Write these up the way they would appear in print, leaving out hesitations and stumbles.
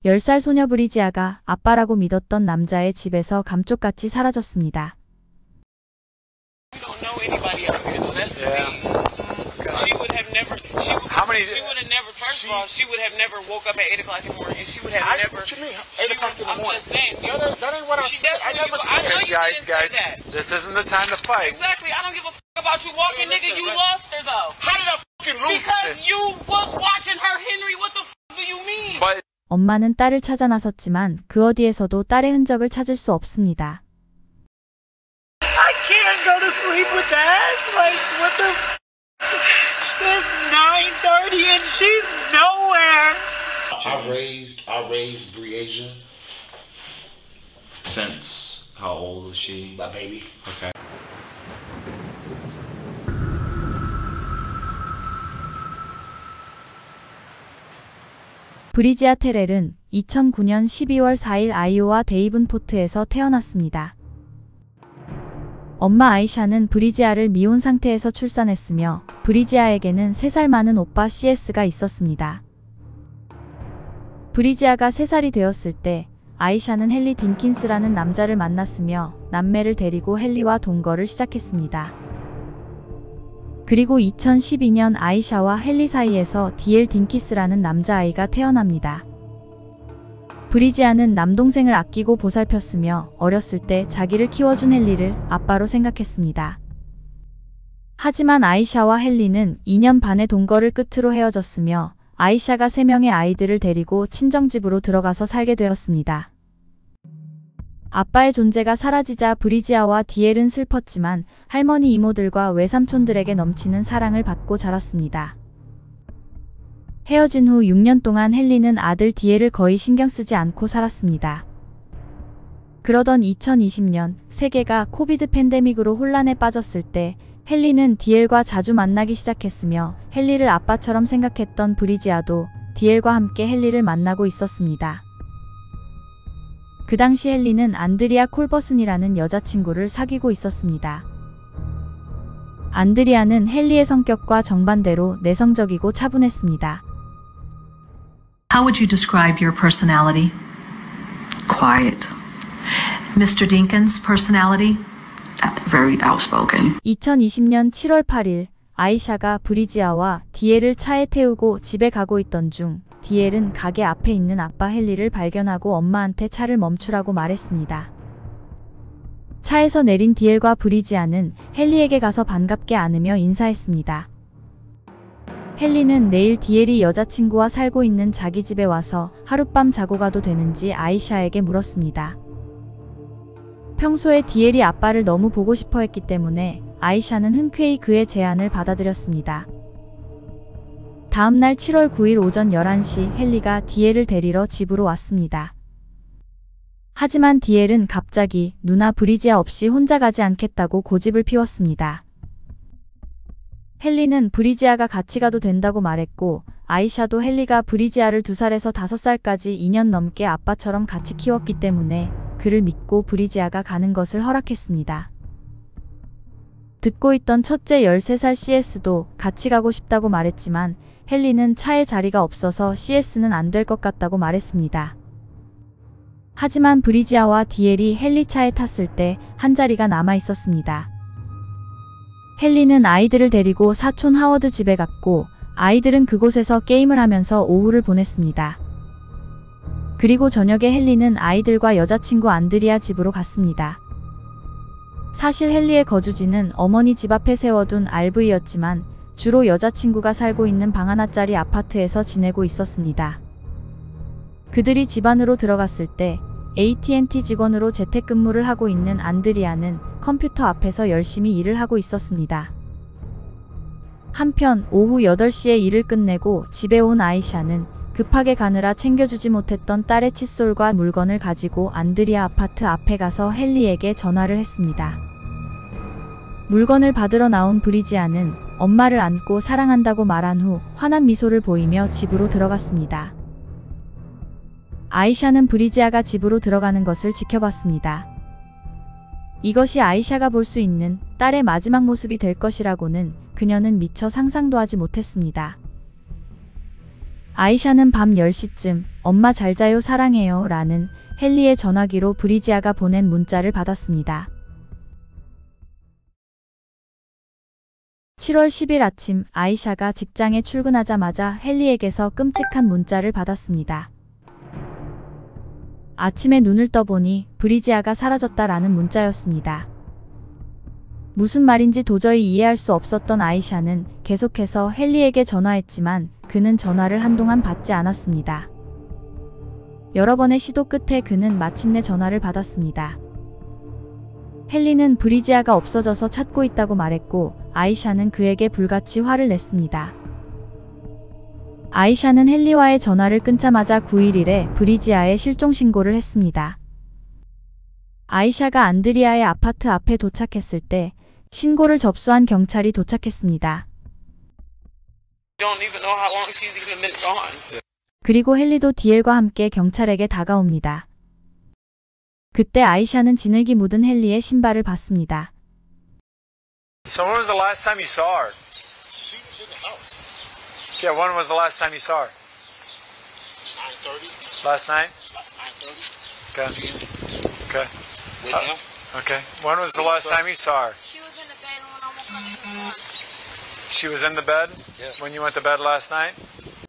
10살 소녀 브리지아가 아빠라고 믿었던 남자의 집에서 감쪽같이 사라졌습니다. This isn't the time to fight. Exactly. I don't give a about you walking, nigga. You lost her though. How did I fucking lose? Because you was watching her, Henry. What the do you mean? 엄마는 딸을 찾아 나섰지만 그 어디에서도 딸의 흔적을 찾을 수 없습니다. I can't go to sleep with that. Like what the? It's 9:30 and she's nowhere. I raised Breasia. Since how old was she? My baby. Okay. 브리지아 테렐은 2009년 12월 4일 아이오와 데이븐포트에서 태어났습니다. 엄마 아이샤는 브리지아를 미혼 상태에서 출산했으며 브리지아에게는 3살 많은 오빠 CS가 있었습니다. 브리지아가 3살이 되었을 때 아이샤는 헨리 딘킨스라는 남자를 만났으며 남매를 데리고 헨리와 동거를 시작했습니다. 그리고 2012년 아이샤와 헨리 사이에서 디엘 딘키스라는 남자아이가 태어납니다. 브리지아는 남동생을 아끼고 보살폈으며 어렸을 때 자기를 키워준 헨리를 아빠로 생각했습니다. 하지만 아이샤와 헨리는 2년 반의 동거를 끝으로 헤어졌으며 아이샤가 3명의 아이들을 데리고 친정집으로 들어가서 살게 되었습니다. 아빠의 존재가 사라지자 브리지아와 디엘은 슬펐지만 할머니 이모들과 외삼촌들에게 넘치는 사랑을 받고 자랐습니다. 헤어진 후 6년 동안 헨리는 아들 디엘을 거의 신경 쓰지 않고 살았습니다. 그러던 2020년 세계가 코비드 팬데믹으로 혼란에 빠졌을 때 헨리는 디엘과 자주 만나기 시작했으며 헨리를 아빠처럼 생각했던 브리지아도 디엘과 함께 헨리를 만나고 있었습니다. 그 당시 헨리는 안드리아 콜버슨이라는 여자친구를 사귀고 있었습니다. 안드리아는 헨리의 성격과 정반대로 내성적이고 차분했습니다. How would you describe your personality? Quiet. Mr. Dinkins' personality? Very outspoken. 2020년 7월 8일 아이샤가 브리지아와 디엘을 차에 태우고 집에 가고 있던 중 디엘은 가게 앞에 있는 아빠 헨리를 발견하고 엄마한테 차를 멈추라고 말했습니다. 차에서 내린 디엘과 브리지아는 헨리에게 가서 반갑게 안으며 인사했습니다. 헨리는 내일 디엘이 여자친구와 살고 있는 자기 집에 와서 하룻밤 자고 가도 되는지 아이샤에게 물었습니다. 평소에 디엘이 아빠를 너무 보고 싶어 했기 때문에 아이샤는 흔쾌히 그의 제안을 받아들였습니다. 다음날 7월 9일 오전 11시 헨리가 디엘을 데리러 집으로 왔습니다. 하지만 디엘은 갑자기 누나 브리지아 없이 혼자 가지 않겠다고 고집을 피웠습니다. 헨리는 브리지아가 같이 가도 된다고 말했고 아이샤도 헨리가 브리지아를 2살에서 5살까지 2년 넘게 아빠처럼 같이 키웠기 때문에 그를 믿고 브리지아가 가는 것을 허락했습니다. 듣고 있던 첫째 13살 CS도 같이 가고 싶다고 말했지만 헨리는 차에 자리가 없어서 CS는 안 될 것 같다고 말했습니다. 하지만 브리지아와 디엘이 헨리 차에 탔을 때 한 자리가 남아 있었습니다. 헨리는 아이들을 데리고 사촌 하워드 집에 갔고 아이들은 그곳에서 게임을 하면서 오후를 보냈습니다. 그리고 저녁에 헨리는 아이들과 여자친구 안드리아 집으로 갔습니다. 사실 헨리의 거주지는 어머니 집 앞에 세워둔 RV였지만 주로 여자친구가 살고 있는 방 하나짜리 아파트에서 지내고 있었습니다. 그들이 집 안으로 들어갔을 때 AT&T 직원으로 재택근무를 하고 있는 안드리아는 컴퓨터 앞에서 열심히 일을 하고 있었습니다. 한편 오후 8시에 일을 끝내고 집에 온 아이샤는 급하게 가느라 챙겨주지 못했던 딸의 칫솔과 물건을 가지고 안드리아 아파트 앞에 가서 헨리에게 전화를 했습니다. 물건을 받으러 나온 브리지아는 엄마를 안고 사랑한다고 말한 후 환한 미소를 보이며 집으로 들어갔습니다. 아이샤는 브리지아가 집으로 들어가는 것을 지켜봤습니다. 이것이 아이샤가 볼 수 있는 딸의 마지막 모습이 될 것이라고는 그녀는 미처 상상도 하지 못했습니다. 아이샤는 밤 10시쯤 엄마 잘 자요 사랑해요 라는 헨리의 전화기로 브리지아가 보낸 문자를 받았습니다. 7월 10일 아침 아이샤가 직장에 출근하자마자 헨리에게서 끔찍한 문자를 받았습니다. 아침에 눈을 떠보니 브리지아가 사라졌다라는 문자였습니다. 무슨 말인지 도저히 이해할 수 없었던 아이샤는 계속해서 헨리에게 전화했지만 그는 전화를 한동안 받지 않았습니다. 여러 번의 시도 끝에 그는 마침내 전화를 받았습니다. 헨리는 브리지아가 없어져서 찾고 있다고 말했고 아이샤는 그에게 불같이 화를 냈습니다. 아이샤는 헨리와의 전화를 끊자마자 9일 이래 브리지아에 실종 신고를 했습니다. 아이샤가 안드리아의 아파트 앞에 도착했을 때 신고를 접수한 경찰이 도착했습니다. 그리고 헨리도 디엘과 함께 경찰에게 다가옵니다. 그때 아이샤는 진흙이 묻은 헨리의 신발을 봤습니다. So when was the last time you saw her? She was in the house. Yeah, when was the last time you saw her? 9:30. Last night? 9:30. Okay. Okay. With him. Okay. When was the last time you saw her? She was in the bed when I woke up. She was in the bed when you went to bed last night?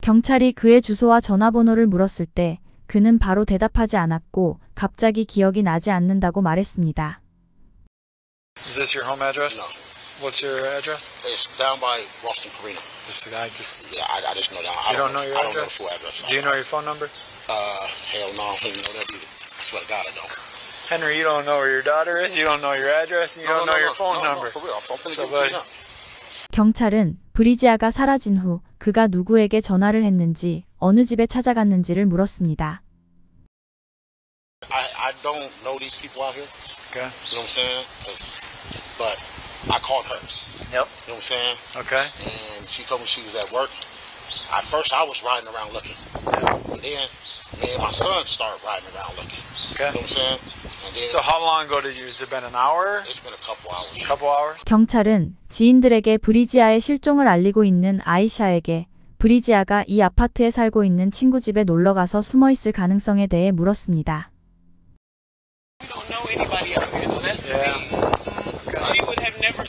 경찰이 그의 주소와 전화번호를 물었을 때 그는 바로 대답하지 않았고 갑자기 기억이 나지 않는다고 말했습니다. Is this your home address? No. What's your address? It's down by Boston Carina. Yeah, I just. Yeah, I just know down. You don't know your I don't know the address? full address. Do you know your phone number? Hell no, I don't even know that either. I swear to God, I don't. Henry, you don't know where your daughter is. You don't know your address. And you don't know your phone number. For real. I'm finna So, give it to you buddy. now. 경찰은 브리지아가 사라진 후 그가 누구에게 전화를 했는지 어느 집에 찾아갔는지를 물었습니다. I don't know these people out here. Okay. You know what I'm saying? But I called her. Yep. You know what I'm saying? Okay. And she told me she was at work. At first, I was riding around looking. And then me and my son started riding around looking. Okay. You know what I'm saying? And then So how long ago has it been? An hour? it's been a couple hours. A couple hours? 경찰은 지인들에게 브리지아의 실종을 알리고 있는 아이샤에게 브리지아가 이 아파트에 살고 있는 친구 집에 놀러가서 숨어있을 가능성에 대해 물었습니다. We don't know anybody out here, though. That's the Yeah. thing. She would have never.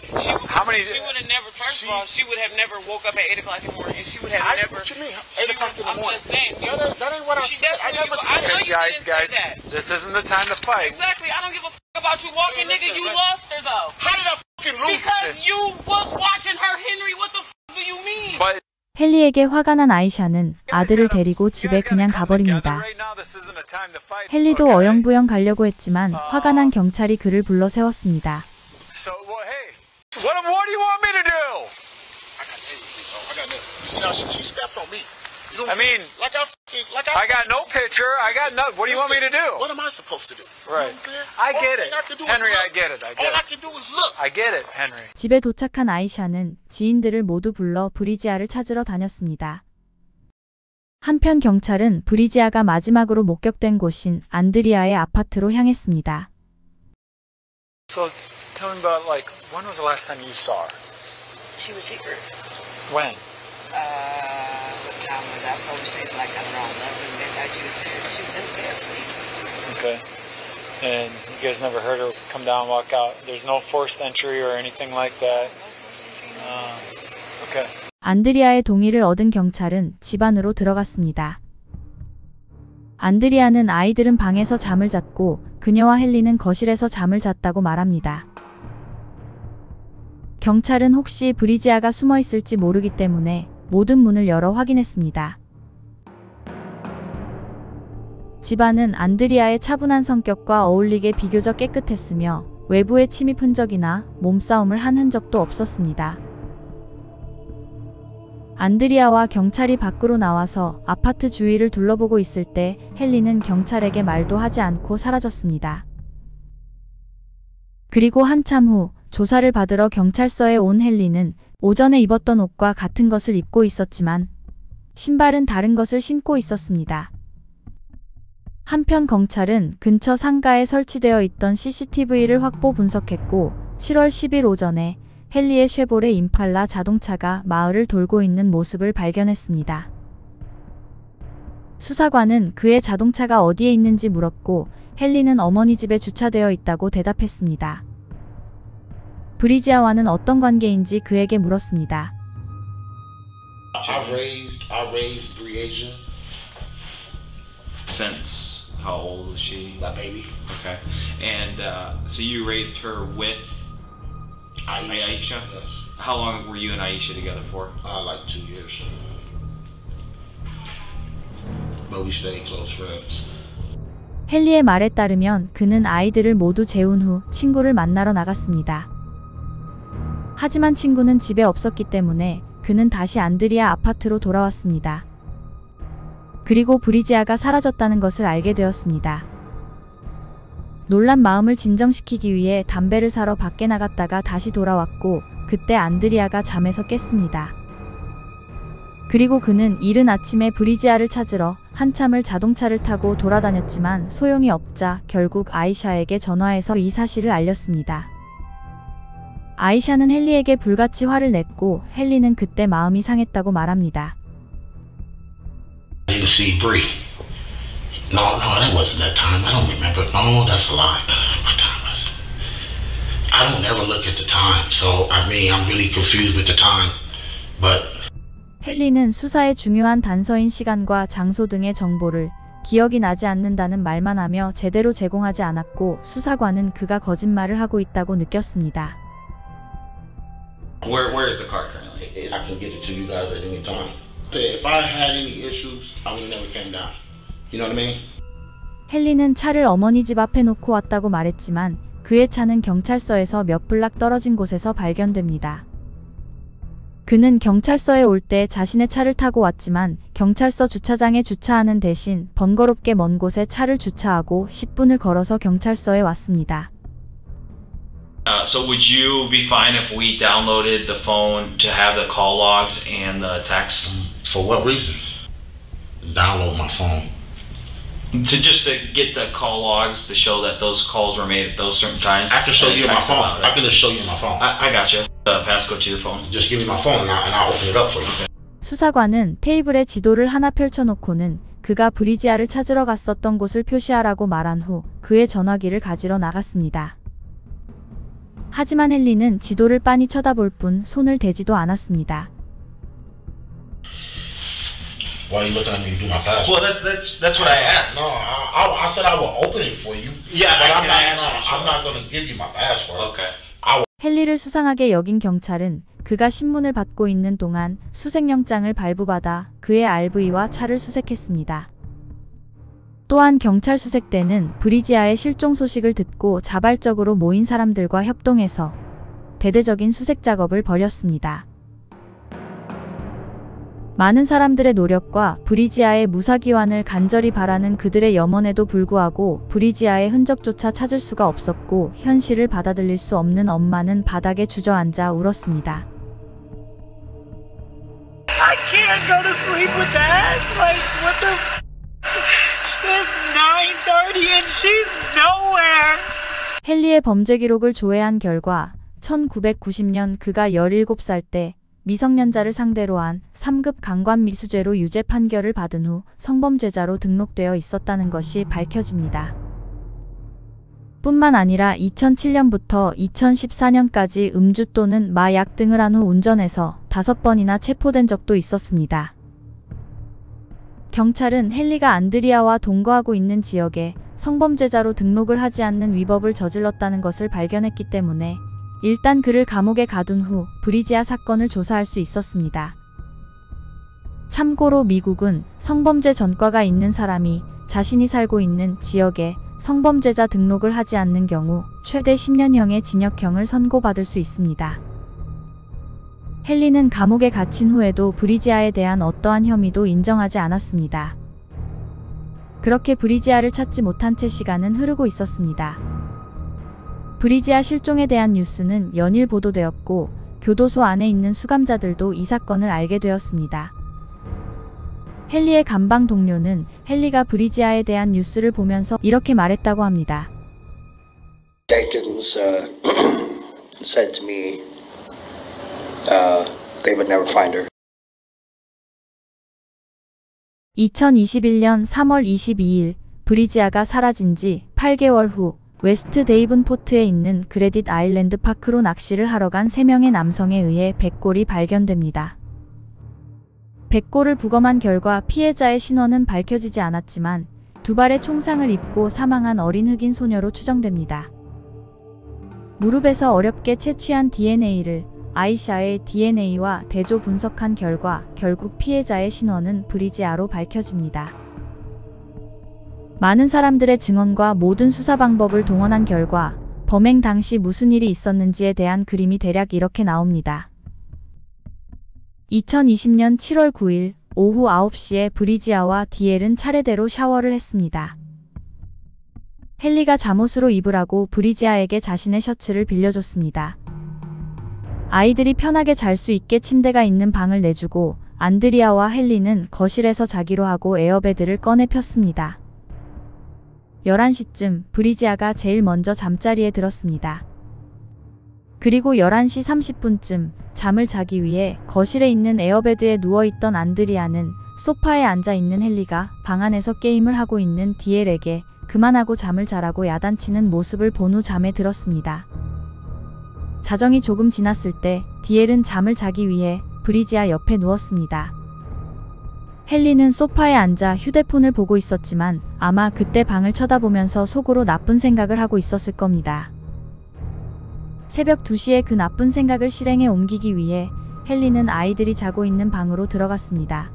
How many- She would have never. First of all, she would have never woke up at 8 o'clock in the morning, and she would have never. What you mean? 8 o'clock in the I'm morning. just saying. That ain't what I She said. I definitely never was- said I know that. you Guys, didn't say that. this isn't the time to fight. Exactly. I don't give a about you walking, Hey, nigga. listen, You man. lost her though. How did I fucking lose? Because you was watching her, Henry. What the do you mean? But 헨리에게 화가 난 아이샤는 아들을 데리고 집에 그냥 가버립니다. 헨리도 어영부영 가려고 했지만 화가 난 경찰이 그를 불러 세웠습니다. So, well, hey, what do you want me to do? I got everything, bro. I got everything. You see how she stepped on me? You know what I I'm saying? mean, I I got no picture. I got no. What do you want me to do? What am I supposed to do? Right. You know what I'm saying? I All get thing it. I can do is Henry, I look. get it. I get All I it. can do is look. I get it, Henry. 집에 도착한 아이샤는 지인들을 모두 불러 브리지아를 찾으러 다녔습니다. 한편 경찰은 브리지아가 마지막으로 목격된 곳인 안드리아의 아파트로 향했습니다. So, tell me about when was the last time you saw her? She was here. When? What time was I? Probably sleep like around 11 midnight. She was here. She was in bed sleeping. Okay. And you guys never heard her come down, walk out. There's no forced entry or anything like that. Okay. 안드리아의 동의를 얻은 경찰은 집 안으로 들어갔습니다. 안드리아는 아이들은 방에서 잠을 잤고 그녀와 헨리는 거실에서 잠을 잤다고 말합니다. 경찰은 혹시 브리지아가 숨어 있을지 모르기 때문에 모든 문을 열어 확인했습니다. 집안은 안드리아의 차분한 성격과 어울리게 비교적 깨끗했으며 외부의 침입 흔적이나 몸싸움을 한 흔적도 없었습니다. 안드리아와 경찰이 밖으로 나와서 아파트 주위를 둘러보고 있을 때 헨리는 경찰에게 말도 하지 않고 사라졌습니다. 그리고 한참 후 조사를 받으러 경찰서에 온 헨리는 오전에 입었던 옷과 같은 것을 입고 있었지만 신발은 다른 것을 신고 있었습니다. 한편 경찰은 근처 상가에 설치되어 있던 CCTV를 확보 분석했고 7월 10일 오전에 헨리의 쉐보레 임팔라 자동차가 마을을 돌고 있는 모습을 발견했습니다. 수사관은 그의 자동차가 어디에 있는지 물었고 헨리는 어머니 집에 주차되어 있다고 대답했습니다. 브리지아와는 어떤 관계인지 그에게 물었습니다. I raised Briasia, Since how old was she? my baby. Okay. And so you raised her with Aisha? Yes. How long were you and Aisha together for? Like 2 years. But we stayed close friends. 헨리의 말에 따르면 그는 아이들을 모두 재운 후 친구를 만나러 나갔습니다. 하지만 친구는 집에 없었기 때문에 그는 다시 안드리아 아파트로 돌아왔습니다. 그리고 브리지아가 사라졌다는 것을 알게 되었습니다. 놀란 마음을 진정시키기 위해 담배를 사러 밖에 나갔다가 다시 돌아왔고 그때 안드리아가 잠에서 깼습니다. 그리고 그는 이른 아침에 브리지아를 찾으러 한참을 자동차를 타고 돌아다녔지만 소용이 없자 결국 아이샤에게 전화해서 이 사실을 알렸습니다. 아이샤는 헨리에게 불같이 화를 냈고 헨리는 그때 마음이 상했다고 말합니다. You see Bree. No, that wasn't that time. I don't remember. No, that's a lie. What time was it? I don't ever look at the time. So, I mean, I'm really confused with the time. But 헨리는 수사의 중요한 단서인 시간과 장소 등의 정보를 기억이 나지 않는다는 말만 하며 제대로 제공하지 않았고 수사관은 그가 거짓말을 하고 있다고 느꼈습니다. Where is the car currently? I can get it to you guys at any time. If I had any issues, I would have never came down. You know what I mean? 헨리는 차를 어머니 집 앞에 놓고 왔다고 말했지만 그의 차는 경찰서에서 몇 블락 떨어진 곳에서 발견됩니다. 그는 경찰서에 올 때 자신의 차를 타고 왔지만 경찰서 주차장에 주차하는 대신 번거롭게 먼 곳에 차를 주차하고 10분을 걸어서 경찰서에 왔습니다. So would you be fine if we downloaded the phone to have the call logs and the texts? For what reason? Download my phone. To get the call logs to show that those calls were made at those certain times. I can show and you my text phone. about it. I can just show you my phone. I got you. The passcode to your phone. Just give me my phone and I'll open it up for you. 수사관은 테이블에 지도를 하나 펼쳐놓고는 그가 브리지아를 찾으러 갔었던 곳을 표시하라고 말한 후 그의 전화기를 가지러 나갔습니다. 하지만 헨리는 지도를 빤히 쳐다볼 뿐 손을 대지도 않았습니다. Why are you looking at me to do my password? Well, that's what I asked. No, I said I will open it for you. Yeah, but I can ask you. I'm not going to give you my password. Okay. 헨리를 수상하게 여긴 경찰은 그가 신문을 받고 있는 동안 수색영장을 발부받아 그의 RV와 차를 수색했습니다. 또한 경찰 수색대는 브리지아의 실종 소식을 듣고 자발적으로 모인 사람들과 협동해서 대대적인 수색 작업을 벌였습니다. 많은 사람들의 노력과 브리지아의 무사기환을 간절히 바라는 그들의 염원에도 불구하고 브리지아의 흔적조차 찾을 수가 없었고 현실을 받아들일 수 없는 엄마는 바닥에 주저앉아 울었습니다. I can't go to sleep with that. Like, what the? It's 9:30 and she's nowhere. 헨리의 범죄 기록을 조회한 결과 1990년 그가 17살 때 미성년자를 상대로 한 3급 강간 미수죄로 유죄 판결을 받은 후 성범죄자로 등록되어 있었다는 것이 밝혀집니다. 뿐만 아니라 2007년부터 2014년까지 음주 또는 마약 등을 한 후 운전해서 5번이나 체포된 적도 있었습니다. 경찰은 헨리가 안드리아와 동거하고 있는 지역에 성범죄자로 등록을 하지 않는 위법을 저질렀다는 것을 발견했기 때문에 일단 그를 감옥에 가둔 후 브리지아 사건을 조사할 수 있었습니다. 참고로 미국은 성범죄 전과가 있는 사람이 자신이 살고 있는 지역에 성범죄자 등록을 하지 않는 경우 최대 10년형의 징역형을 선고받을 수 있습니다. 헨리는 감옥에 갇힌 후에도 브리지아에 대한 어떠한 혐의도 인정하지 않았습니다. 그렇게 브리지아를 찾지 못한 채 시간은 흐르고 있었습니다. 브리지아 실종에 대한 뉴스는 연일 보도되었고 교도소 안에 있는 수감자들도 이 사건을 알게 되었습니다. 헨리의 감방 동료는 헨리가 브리지아에 대한 뉴스를 보면서 이렇게 말했다고 합니다. Jenkins said to me they would never find her. 2021년 3월 22일 브리지아가 사라진 지 8개월 후 웨스트 데이븐포트에 있는 그레딧 아일랜드 파크로 낚시를 하러 간 3명의 남성에 의해 백골이 발견됩니다. 백골을 부검한 결과 피해자의 신원은 밝혀지지 않았지만 2발의 총상을 입고 사망한 어린 흑인 소녀로 추정됩니다. 무릎에서 어렵게 채취한 DNA를 아이샤의 DNA와 대조 분석한 결과 결국 피해자의 신원은 브리지아로 밝혀집니다. 많은 사람들의 증언과 모든 수사 방법을 동원한 결과 범행 당시 무슨 일이 있었는지에 대한 그림이 대략 이렇게 나옵니다. 2020년 7월 9일 오후 9시에 브리지아와 디엘은 차례대로 샤워를 했습니다. 헨리가 잠옷으로 입으라고 브리지아에게 자신의 셔츠를 빌려줬습니다. 아이들이 편하게 잘 수 있게 침대가 있는 방을 내주고 안드리아와 헨리는 거실에서 자기로 하고 에어베드를 꺼내 폈습니다. 11시쯤 브리지아가 제일 먼저 잠자리에 들었습니다. 그리고 11시 30분쯤 잠을 자기 위해 거실에 있는 에어베드에 누워있던 안드리아는 소파에 앉아있는 헨리가 방 안에서 게임을 하고 있는 디엘에게 그만하고 잠을 자라고 야단치는 모습을 본 후 잠에 들었습니다. 자정이 조금 지났을 때 디엘은 잠을 자기 위해 브리지아 옆에 누웠습니다. 헨리는 소파에 앉아 휴대폰을 보고 있었지만 아마 그때 방을 쳐다보면서 속으로 나쁜 생각을 하고 있었을 겁니다. 새벽 2시에 그 나쁜 생각을 실행에 옮기기 위해 헨리는 아이들이 자고 있는 방으로 들어갔습니다.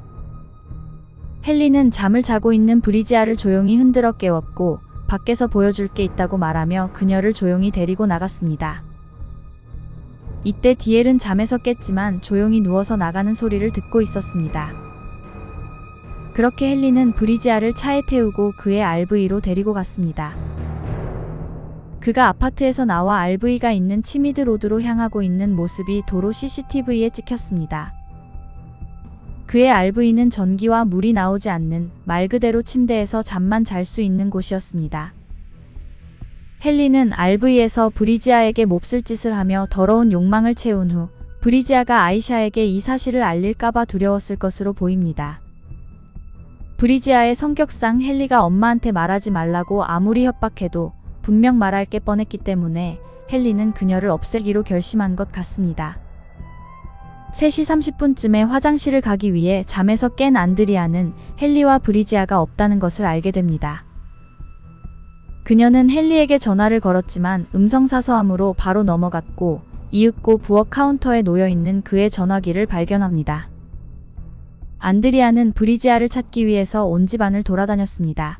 헨리는 잠을 자고 있는 브리지아를 조용히 흔들어 깨웠고 밖에서 보여줄 게 있다고 말하며 그녀를 조용히 데리고 나갔습니다. 이때 디엘은 잠에서 깼지만 조용히 누워서 나가는 소리를 듣고 있었습니다. 그렇게 헨리는 브리지아를 차에 태우고 그의 RV로 데리고 갔습니다. 그가 아파트에서 나와 RV가 있는 치미드 로드로 향하고 있는 모습이 도로 CCTV에 찍혔습니다. 그의 RV는 전기와 물이 나오지 않는 말 그대로 침대에서 잠만 잘 수 있는 곳이었습니다. 헨리는 RV에서 브리지아에게 몹쓸 짓을 하며 더러운 욕망을 채운 후 브리지아가 아이샤에게 이 사실을 알릴까봐 두려웠을 것으로 보입니다. 브리지아의 성격상 헨리가 엄마한테 말하지 말라고 아무리 협박해도 분명 말할 게 뻔했기 때문에 헨리는 그녀를 없애기로 결심한 것 같습니다. 3시 30분쯤에 화장실을 가기 위해 잠에서 깬 안드리아는 헨리와 브리지아가 없다는 것을 알게 됩니다. 그녀는 헨리에게 전화를 걸었지만 음성사서함으로 바로 넘어갔고 이윽고 부엌 카운터에 놓여있는 그의 전화기를 발견합니다. 안드리아는 브리지아를 찾기 위해서 온 집안을 돌아다녔습니다.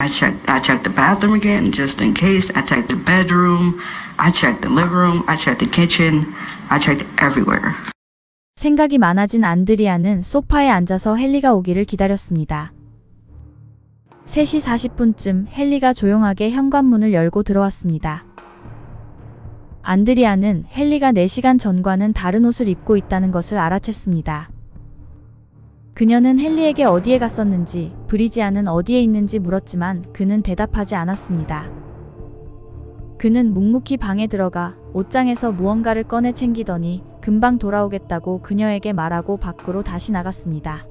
I checked the bathroom again, just in case. I checked the bedroom. I checked the living room. I checked the kitchen. I checked everywhere. 생각이 많아진 안드리아는 소파에 앉아서 헨리가 오기를 기다렸습니다. 3시 40분쯤 헨리가 조용하게 현관문을 열고 들어왔습니다. 안드리아는 헨리가 4시간 전과는 다른 옷을 입고 있다는 것을 알아챘습니다. 그녀는 헨리에게 어디에 갔었는지, 브리지아는 어디에 있는지 물었지만 그는 대답하지 않았습니다. 그는 묵묵히 방에 들어가 옷장에서 무언가를 꺼내 챙기더니 금방 돌아오겠다고 그녀에게 말하고 밖으로 다시 나갔습니다.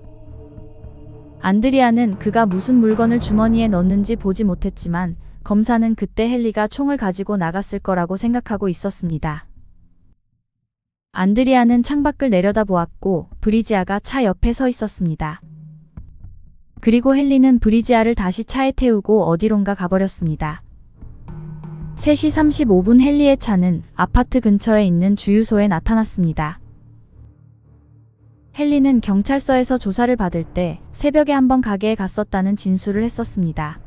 안드리아는 그가 무슨 물건을 주머니에 넣는지 보지 못했지만 검사는 그때 헨리가 총을 가지고 나갔을 거라고 생각하고 있었습니다. 안드리아는 창밖을 내려다보았고 브리지아가 차 옆에 서 있었습니다. 그리고 헨리는 브리지아를 다시 차에 태우고 어디론가 가버렸습니다. 3시 35분 헨리의 차는 아파트 근처에 있는 주유소에 나타났습니다. 헨리는 경찰서에서 조사를 받을 때 새벽에 한번 가게에 갔었다는 진술을 했었습니다.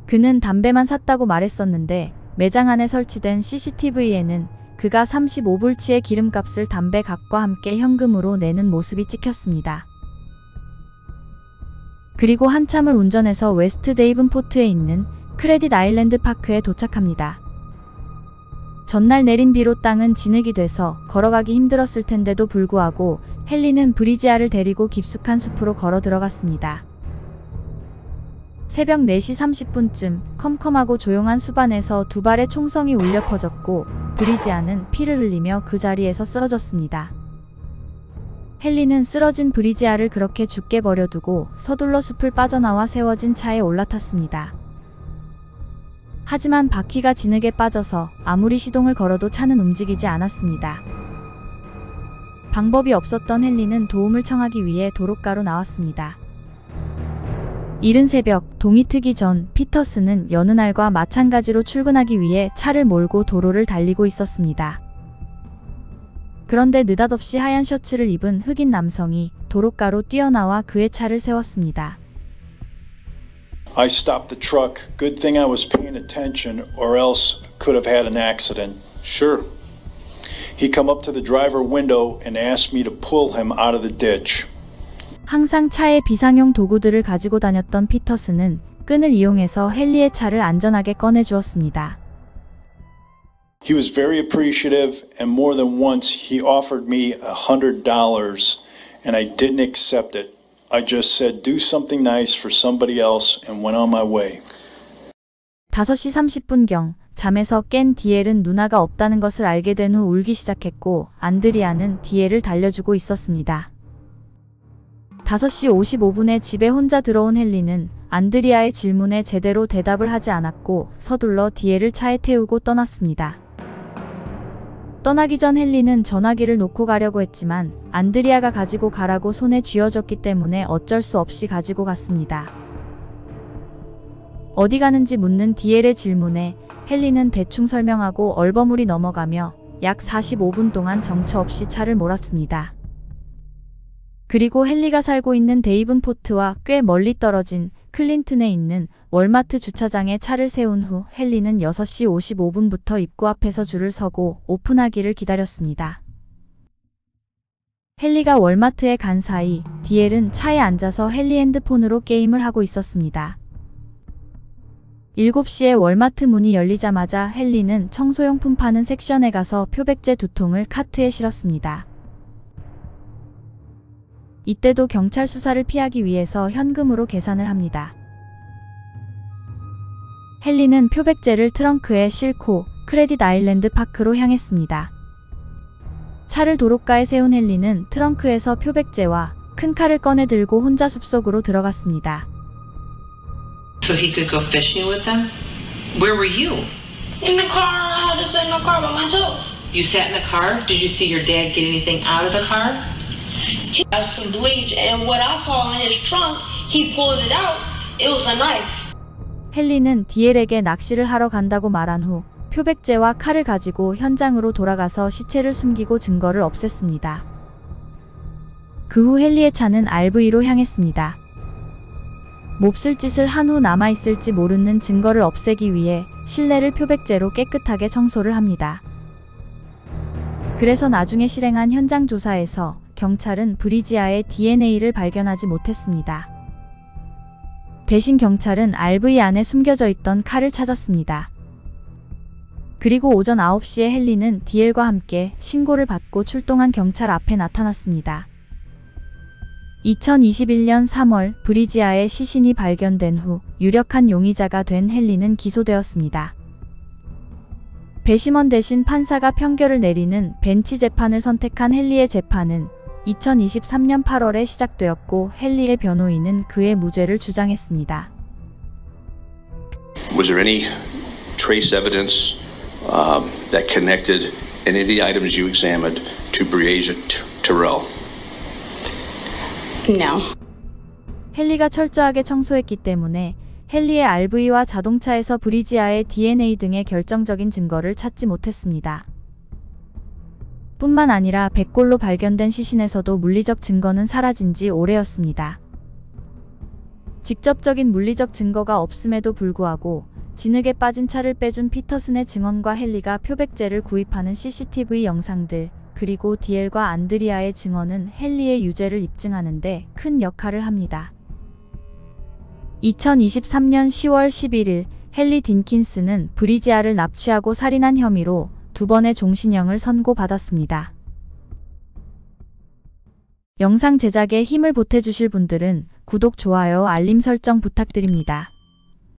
그는 담배만 샀다고 말했었는데 매장 안에 설치된 CCTV에는 그가 35불치의 기름값을 담배값과 함께 현금으로 내는 모습이 찍혔습니다. 그리고 한참을 운전해서 웨스트 데이븐포트에 있는 크레딧 아일랜드 파크에 도착합니다. 전날 내린 비로 땅은 진흙이 돼서 걸어가기 힘들었을 텐데도 불구하고 헨리는 브리지아를 데리고 깊숙한 숲으로 걸어 들어갔습니다. 새벽 4시 30분쯤 컴컴하고 조용한 숲 안에서 2발의 총성이 울려 퍼졌고 브리지아는 피를 흘리며 그 자리에서 쓰러졌습니다. 헨리는 쓰러진 브리지아를 그렇게 죽게 버려두고 서둘러 숲을 빠져나와 세워진 차에 올라탔습니다. 하지만 바퀴가 진흙에 빠져서 아무리 시동을 걸어도 차는 움직이지 않았습니다. 방법이 없었던 헨리는 도움을 청하기 위해 도로가로 나왔습니다. 이른 새벽, 동이 트기 전 피터스는 여느 날과 마찬가지로 출근하기 위해 차를 몰고 도로를 달리고 있었습니다. 그런데 느닷없이 하얀 셔츠를 입은 흑인 남성이 도로가로 뛰어나와 그의 차를 세웠습니다. I stopped the truck. Good thing I was paying attention or else could have had an accident. Sure. He come up to the driver window and asked me to pull him out of the ditch. 항상 차에 비상용 도구들을 가지고 다녔던 피터스는 끈을 이용해서 헨리의 차를 안전하게 꺼내 주었습니다. He was very appreciative and more than once he offered me $100 and I didn't accept it. I just said do something nice for somebody else and went on my way. 5시 30분경 잠에서 깬 디엘은 누나가 없다는 것을 알게 된 후 울기 시작했고 안드리아는 디엘을 달려주고 있었습니다. 5시 55분에 집에 혼자 들어온 헨리는 안드리아의 질문에 제대로 대답을 하지 않았고 서둘러 디엘을 차에 태우고 떠났습니다. 떠나기 전 헨리는 전화기를 놓고 가려고 했지만 안드리아가 가지고 가라고 손에 쥐어줬기 때문에 어쩔 수 없이 가지고 갔습니다. 어디 가는지 묻는 디엘의 질문에 헨리는 대충 설명하고 얼버무리 넘어가며 약 45분 동안 정처 없이 차를 몰았습니다. 그리고 헨리가 살고 있는 데이븐포트와 꽤 멀리 떨어진 클린튼에 있는 월마트 주차장에 차를 세운 후 헨리는 6시 55분부터 입구 앞에서 줄을 서고 오픈하기를 기다렸습니다. 헨리가 월마트에 간 사이 디엘은 차에 앉아서 헨리 핸드폰으로 게임을 하고 있었습니다. 7시에 월마트 문이 열리자마자 헨리는 청소용품 파는 섹션에 가서 표백제 2통을 카트에 실었습니다. 이때도 경찰 수사를 피하기 위해서 현금으로 계산을 합니다. 헨리는 표백제를 트렁크에 싣고 크레딧 아일랜드 파크로 향했습니다. 차를 도로가에 세운 헨리는 트렁크에서 표백제와 큰 칼을 꺼내 들고 혼자 숲속으로 들어갔습니다. So he could go fishing with them? Where were you? In the car. I had to sit in the car by myself. You sat in the car? Did you see your dad get anything out of the car? He had some bleach, and what I saw in his trunk, he pulled it out. It was a knife. 헨리는 디엘에게 낚시를 하러 간다고 말한 후 표백제와 칼을 가지고 현장으로 돌아가서 시체를 숨기고 증거를 없앴습니다. 그 후 헨리의 차는 RV로 향했습니다. 몹쓸 짓을 한 후 남아있을지 모르는 증거를 없애기 위해 실내를 표백제로 깨끗하게 청소를 합니다. 그래서 나중에 실행한 현장 조사에서 경찰은 브리지아의 DNA를 발견하지 못했습니다. 대신 경찰은 RV 안에 숨겨져 있던 칼을 찾았습니다. 그리고 오전 9시에 헨리는 디엘과 함께 신고를 받고 출동한 경찰 앞에 나타났습니다. 2021년 3월 브리지아의 시신이 발견된 후 유력한 용의자가 된 헨리는 기소되었습니다. 배심원 대신 판사가 판결을 내리는 벤치 재판을 선택한 헨리의 재판은 2023년 8월에 시작되었고 헨리의 변호인은 그의 무죄를 주장했습니다. Was there any trace evidence that connected any of the items you examined to Breasia Terrell? No. 헨리가 철저하게 청소했기 때문에 헨리의 RV와 자동차에서 브리지아의 DNA 등의 결정적인 증거를 찾지 못했습니다. 뿐만 아니라 백골로 발견된 시신에서도 물리적 증거는 사라진 지 오래였습니다. 직접적인 물리적 증거가 없음에도 불구하고 진흙에 빠진 차를 빼준 피터슨의 증언과 헨리가 표백제를 구입하는 CCTV 영상들, 그리고 디엘과 안드리아의 증언은 헨리의 유죄를 입증하는 데 큰 역할을 합니다. 2023년 10월 11일 헨리 딘킨스는 브리지아를 납치하고 살인한 혐의로 2번의 종신형을 선고받았습니다. 영상 제작에 힘을 보태주실 분들은 구독, 좋아요, 알림 설정 부탁드립니다.